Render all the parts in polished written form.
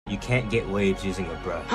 You can't get waves using a brush.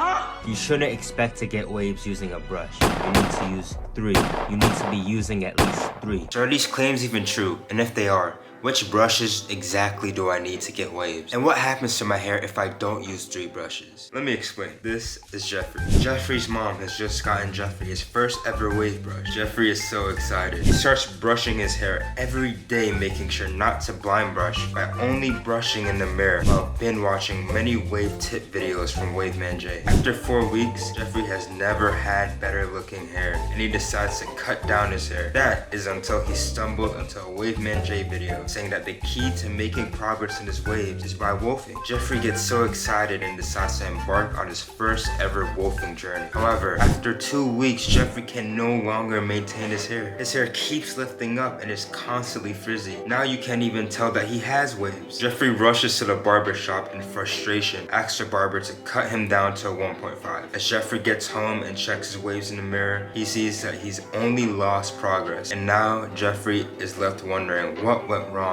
You shouldn't expect to get waves using a brush. You need to use 3. You need to be using at least 3. So are these claims even true? And if they are, which brushes exactly do I need to get waves? And what happens to my hair if I don't use 3 brushes? Let me explain. This is Jeffrey. Jeffrey's mom has just gotten Jeffrey his first ever wave brush. Jeffrey is so excited. He starts brushing his hair every day, making sure not to blind brush by only brushing in the mirror while binge watching many wave tip videos from Waveman J. After 4 weeks, Jeffrey has never had better looking hair, and he decides to cut down his hair. That is until he stumbled into a Waveman J video saying that the key to making progress in his waves is by wolfing. Jeffrey gets so excited and decides to embark on his first ever wolfing journey. However, after 2 weeks, Jeffrey can no longer maintain his hair. His hair keeps lifting up and is constantly frizzy. Now you can't even tell that he has waves. Jeffrey rushes to the barber shop in frustration, asks the barber to cut him down to a 1.5. As Jeffrey gets home and checks his waves in the mirror, he sees that he's only lost progress. And now Jeffrey is left wondering what went wrong.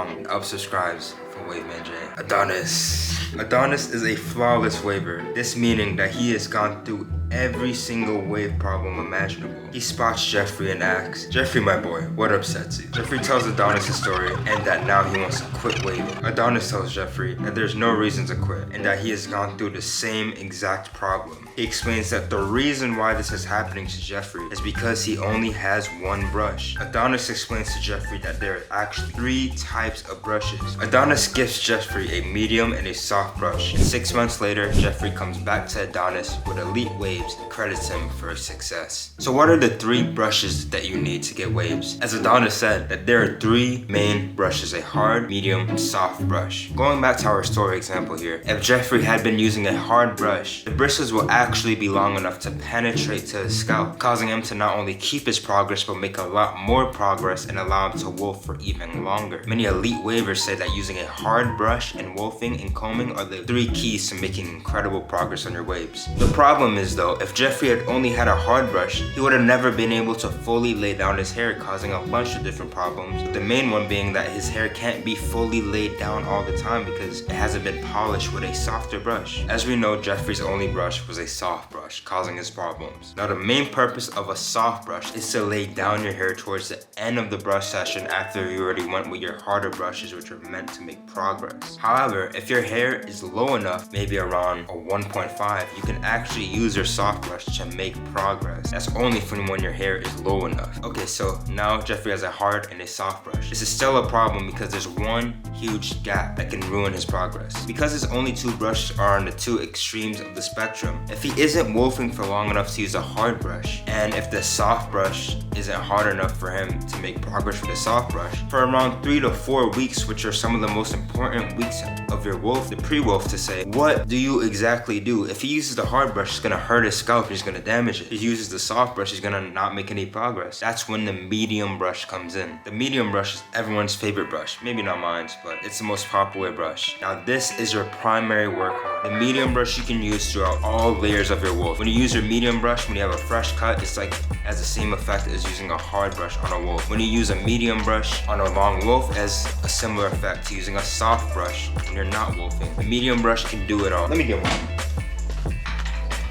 Subscribes for Waveman J. Adonis. Adonis is a flawless waver. This meaning that he has gone through every single wave problem imaginable. He spots Jeffrey and asks, "Jeffrey, my boy, what upsets you?" Jeffrey tells Adonis his story and that now he wants to quit waving. Adonis tells Jeffrey that there's no reason to quit and that he has gone through the same exact problem. He explains that the reason why this is happening to Jeffrey is because he only has 1 brush. Adonis explains to Jeffrey that there are actually 3 types of brushes. Adonis gives Jeffrey a medium and a soft brush. And 6 months later, Jeffrey comes back to Adonis with elite waves and credits him for his success. So what are the 3 brushes that you need to get waves? As Adonis said, that there are 3 main brushes: a hard, medium, and soft brush. Going back to our story example here, if Jeffrey had been using a hard brush, the bristles will actually be long enough to penetrate to his scalp, causing him to not only keep his progress but make a lot more progress and allow him to wolf for even longer. Many elite wavers say that using a hard brush and wolfing and combing are the 3 keys to making incredible progress on your waves. The problem is though, if Jeffrey had only had a hard brush, he would have never been able to fully lay down his hair, causing a bunch of different problems. The main one being that his hair can't be fully laid down all the time because it hasn't been polished with a softer brush. As we know, Jeffrey's only brush was a soft brush, causing his problems. Now the main purpose of a soft brush is to lay down your hair towards the end of the brush session after you already went with your harder brushes, which are meant to make progress. However, if your hair is low enough, maybe around a 1.5, you can actually use your soft brush to make progress. That's only from when your hair is low enough. Okay, so now Jeffrey has a hard and a soft brush. This is still a problem because there's one huge gap that can ruin his progress. Because his only 2 brushes are on the 2 extremes of the spectrum, if he isn't wolfing for long enough to use a hard brush, and if the soft brush isn't hard enough for him to make progress with a soft brush, for around 3 to 4 weeks, which are some of the most important weeks of your wolf, the pre-wolf to say, what do you exactly do? If he uses the hard brush, it's gonna hurt his scalp, he's gonna damage it. If he uses the soft brush, he's gonna not make any progress. That's when the medium brush comes in. The medium brush is everyone's favorite brush. Maybe not mine, but it's the most popular brush. Now this is your primary workhorse. The medium brush you can use throughout all layers of your wolf. When you use your medium brush, when you have a fresh cut, it's like has the same effect as using a hard brush on a wolf. When you use a medium brush on a long wolf, it has a similar effect to using a soft brush when you're not wolfing. The medium brush can do it all. Let me get one.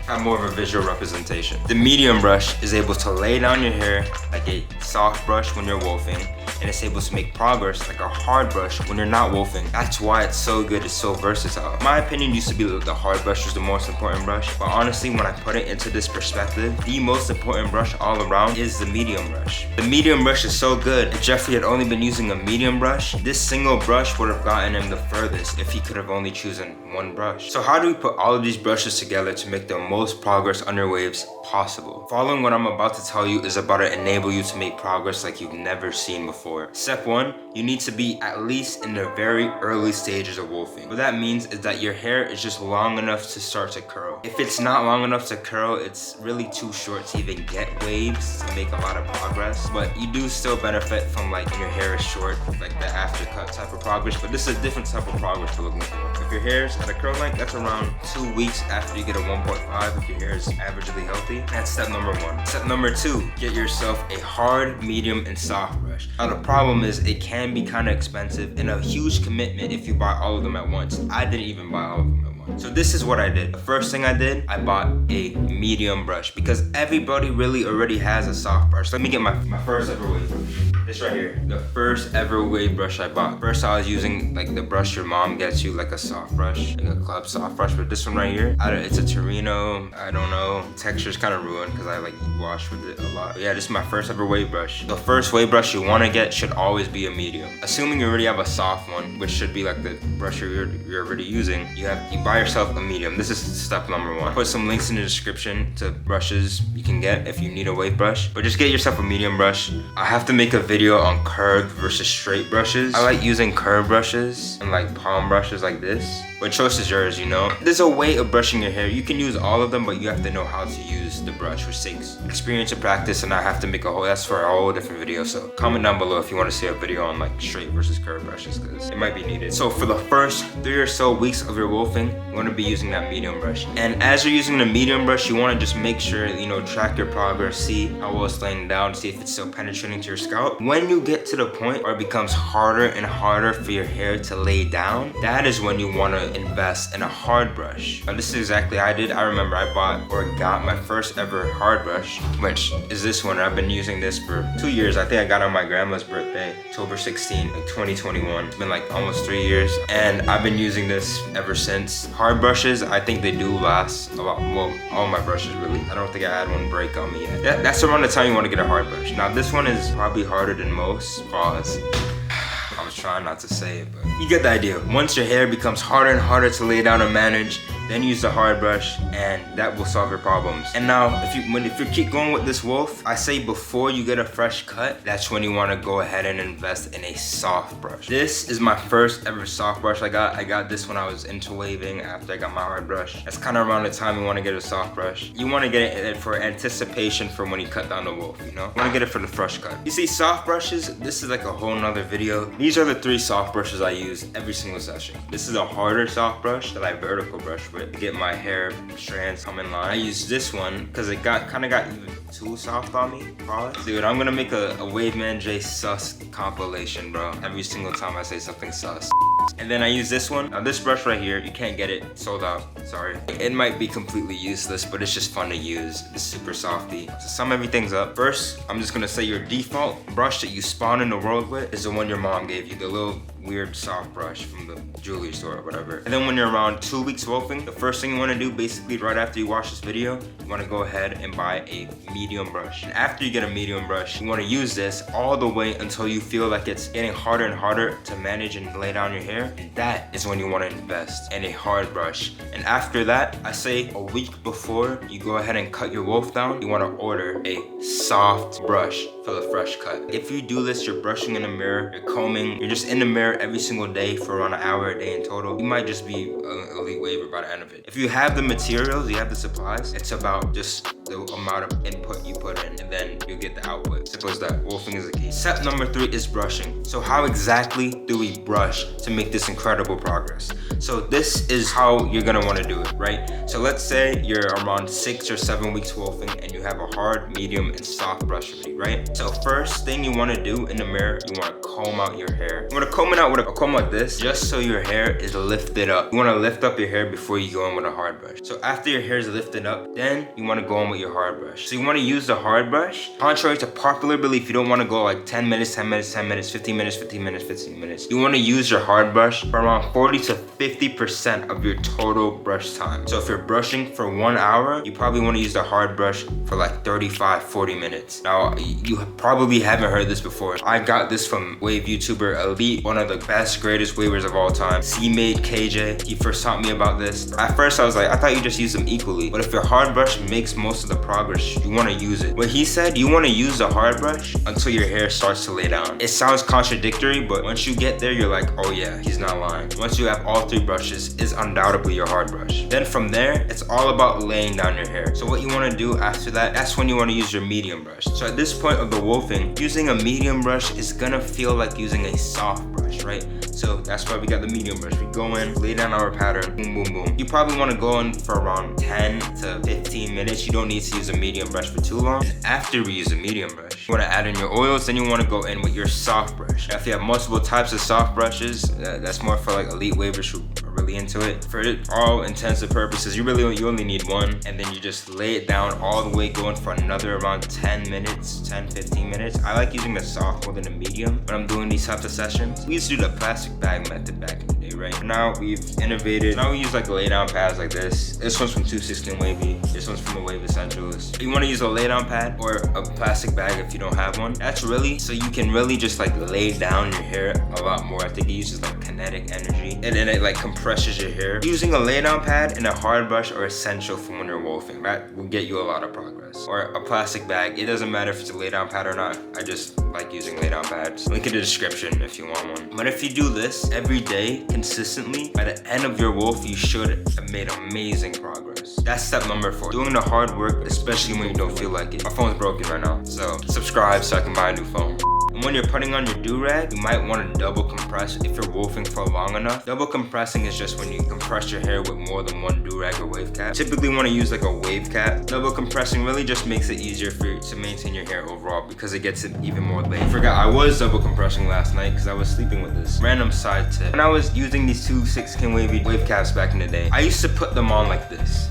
Have more of a visual representation. The medium brush is able to lay down your hair like a soft brush when you're wolfing, and it's able to make progress like a hard brush when you're not wolfing. That's why it's so good, it's so versatile. My opinion used to be that the hard brush was the most important brush, but honestly, when I put it into this perspective, the most important brush all around is the medium brush. The medium brush is so good. If Jeffrey had only been using a medium brush, this single brush would have gotten him the furthest if he could have only chosen 1 brush. So how do we put all of these brushes together to make the most progress on your waves possible? Following what I'm about to tell you is about to enable you to make progress like you've never seen before. Step 1, you need to be at least in the very early stages of wolfing. What that means is that your hair is just long enough to start to curl. If it's not long enough to curl, it's really too short to even get waves to make a lot of progress. But you do still benefit from like when your hair is short, like the aftercut type of progress, but this is a different type of progress we're looking for. If your hair is at a curl length, that's around 2 weeks after you get a 1.5 if your hair is averagely healthy. That's step number 1. Step number 2, get yourself a hard, medium, and soft brush. Now the problem is it can be kind of expensive and a huge commitment if you buy all of them at once. I didn't even buy all of them at once. So this is what I did. The first thing I did, I bought a medium brush because everybody really already has a soft brush. Let me get my first ever wave brush. This right here, the first ever wave brush I bought. First I was using like the brush your mom gets you, like a soft brush, like a club soft brush, but this one right here, it's a Torino, I don't know. Texture's kind of ruined because I like wash with it a lot. But yeah, this is my first ever wave brush. The first wave brush you want to get should always be a medium. Assuming you already have a soft one, which should be like the brush you're already using, you buy yourself a medium. This is step number one. I'll put some links in the description to brushes you can get if you need a wave brush, but just get yourself a medium brush. I have to make a video on curved versus straight brushes. I like using curved brushes and like palm brushes like this, but choice is yours, you know. There's a way of brushing your hair. You can use all of them, but you have to know how to use the brush, which takes experience and practice, and I have to make that's for a whole different video. So comment down below if you want to see a video on like straight versus curved brushes, because it might be needed. So for the first 3 or so weeks of your wolfing, you want to be using that medium brush. And as you're using the medium brush, you want to just make sure, you know, track your progress, see how well it's laying down, see if it's still penetrating to your scalp. When you get to the point where it becomes harder and harder for your hair to lay down, that is when you want to invest in a hard brush. Now this is exactly what I did. I remember I bought or got my first ever hard brush, which is this one. I've been using this for 2 years. I think I got it on my grandma's birthday, October 16, like 2021. It's been like almost 3 years, and I've been using this ever since. Hard brushes, I think they do last a lot. Well, all my brushes really. I don't think I had one break on me yet. That's around the time you want to get a hard brush. Now this one is probably harder than most. Pause. I was trying not to say it, but you get the idea. Once your hair becomes harder and harder to lay down and manage, then use the hard brush, and that will solve your problems. And now, if you keep going with this wolf, I say before you get a fresh cut, that's when you want to go ahead and invest in a soft brush. This is my first ever soft brush I got. I got this when I was into waving after I got my hard brush. That's kind of around the time you want to get a soft brush. You want to get it for anticipation for when you cut down the wolf, you know? You want to get it for the fresh cut. You see, soft brushes, this is like a whole nother video. These are the 3 soft brushes I use every single session. This is a harder soft brush that I vertical brush with to get my hair strands come in line. I use this one because it kind of got even too soft on me. Dude, I'm gonna make a Wave Man J sus compilation, bro. Every single time I say something sus. And then I use this one. Now this brush right here, you can't get it, sold out, sorry. It might be completely useless, but it's just fun to use. It's super softy. To sum everything up, first, I'm just gonna say your default brush that you spawn in the world with is the one your mom gave you, the little weird soft brush from the jewelry store or whatever. And then when you're around 2 weeks wolfing, the first thing you want to do, basically right after you watch this video, you want to go ahead and buy a medium brush. And after you get a medium brush, you want to use this all the way until you feel like it's getting harder and harder to manage and lay down your hair. And that is when you want to invest in a hard brush. And after that, I say a week before you go ahead and cut your wolf down, you want to order a soft brush for the fresh cut. If you do this, you're brushing in the mirror, you're combing, you're just in the mirror every single day for around an hour a day in total, you might just be an elite waver by the end of it. If you have the materials, you have the supplies, it's about just the amount of input you put in, and then you get the output. Simple as that. Wolfing is the key. Step number 3 is brushing. So how exactly do we brush to make this incredible progress? So this is how you're gonna want to do it, right? So let's say you're around 6 or 7 weeks wolfing and you have a hard, medium, and soft brush ready, right? So first thing you want to do in the mirror, you want to comb out your hair. You want to comb it out with a comb like this, just so your hair is lifted up. You want to lift up your hair before you go in with a hard brush. So after your hair is lifted up, then you want to go in with your hard brush. So you want to use the hard brush. Contrary to popular belief, you don't want to go like 10 minutes, 10 minutes, 10 minutes, 15 minutes, 15 minutes, 15 minutes. You want to use your hard brush for around 40 to 50% of your total brush time. So if you're brushing for 1 hour, you probably want to use the hard brush for like 35, 40 minutes. Now, you probably haven't heard this before. I got this from wave YouTuber Elite, one of the best, greatest wavers of all time. C-Made KJ, he first taught me about this. At first I was like, I thought you just use them equally. But if your hard brush makes most of the progress, you want to use it. What he said, you want to use the hard brush until your hair starts to lay down. It sounds contradictory, but once you get there, you're like, oh yeah, he's not lying. Once you have all 3 brushes, is undoubtedly your hard brush. Then from there, it's all about laying down your hair. So what you want to do after that, that's when you want to use your medium brush. So at this point of the wolfing, using a medium brush is gonna feel like using a soft brush, right? So that's why we got the medium brush. We go in, lay down our pattern, boom, boom, boom. You probably want to go in for around 10 to 15 minutes. You don't need to use a medium brush for too long. And after we use a medium brush, you want to add in your oils, then you want to go in with your soft brush. Now, if you have multiple types of soft brushes, that's more for like elite wavers who are really really into it. For all intents and purposes, you only need one, and then you just lay it down all the way, going for another around 10 minutes, 10-15 minutes. I like using the soft more than the medium when I'm doing these types of sessions. We used to do the plastic bag method back in the day, right? Now we've innovated. Now we use like lay down pads like this. This one's from 216 Wavy. This one's from the Wave Essentials. You want to use a lay down pad or a plastic bag if you don't have one. That's really so you can really just like lay down your hair a lot more. I think it uses like kinetic energy, and then it like compresses your hair. Using a lay down pad and a hard brush are essential for when you're wolfing. That will get you a lot of progress. Or a plastic bag. It doesn't matter if it's a lay down pad or not. I just like using lay down pads. Link in the description if you want one. But if you do this every day consistently, by the end of your wolf, you should have made amazing progress. That's step number 4. Doing the hard work, especially when you don't feel like it. My phone's broken right now, so subscribe so I can buy a new phone. And when you're putting on your do-rag, you might want to double compress if you're wolfing for long enough. Double compressing is just when you compress your hair with more than one do-rag or wave cap. Typically want to use like a wave cap. Double compressing really just makes it easier for you to maintain your hair overall because it gets it even more laid. I forgot I was double compressing last night because I was sleeping with this. Random side tip. When I was using these 216 Wavy wave caps back in the day, I used to put them on like this.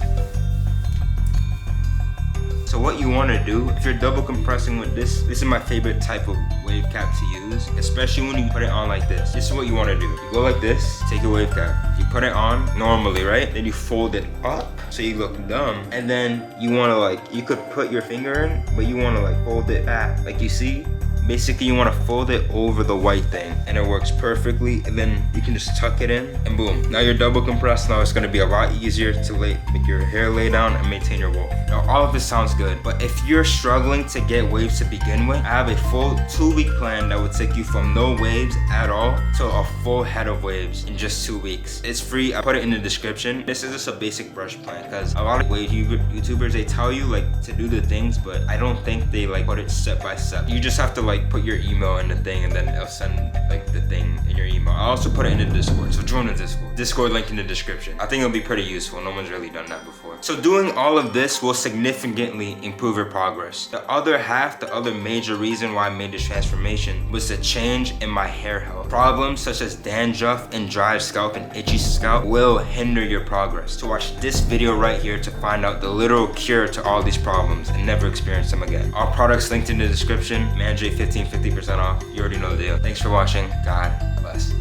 So what you want to do, if you're double compressing with this is my favorite type of wave cap to use, especially when you put it on like this. This is what you want to do. You go like this, take your wave cap, you put it on normally, right? Then you fold it up so you look dumb. And then you want to like, you could put your finger in, but you want to like fold it back. Like you see? Basically, you want to fold it over the white thing, and it works perfectly. And then you can just tuck it in, and boom. Now you're double compressed. Now it's going to be a lot easier to make your hair lay down and maintain your wolf. Now, all of this sounds good, but if you're struggling to get waves to begin with, I have a full 2-week plan that would take you from no waves at all to a full head of waves in just 2 weeks. It's free. I put it in the description. This is just a basic brush plan because a lot of wave YouTubers, they tell you like to do the things, but I don't think they like put it step by step. You just have to like put your email in the thing, and then it'll send like the thing in your email. I also put it in the Discord, so join the Discord link in the description. I think it'll be pretty useful. No one's really done that before. So doing all of this will significantly improve your progress. The other major reason why I made this transformation was the change in my hair health. Problems such as dandruff and dry scalp and itchy scalp will hinder your progress. So watch this video right here to find out the literal cure to all these problems and never experience them again. All products linked in the description. Manjay 50% off. You already know the deal. Thanks for watching. God bless.